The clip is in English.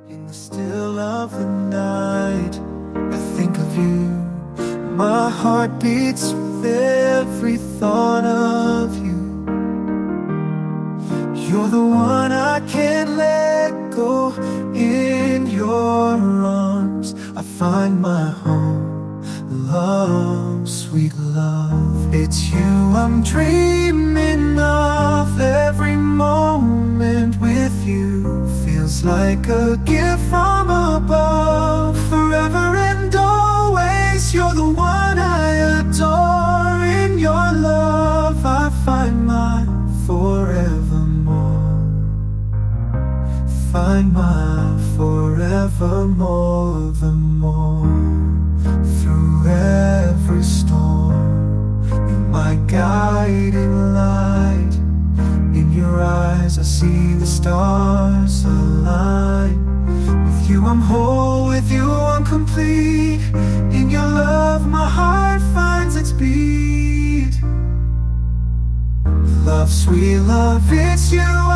In the still of the night, I think of you. My heart beats with every thought of you. You're the one I can't let go. In your arms I find my home. Love, sweet love, it's you I'm dreaming of. Every moment with you feels like a gift from above. Forever and always, you're the one I adore. In your love I find my forevermore. Find my forevermore, the more. Through every storm, you're my guiding light. In your eyes I see the stars align. With you I'm whole, with you I'm complete. In your love my heart finds its beat. Love, sweet love, it's you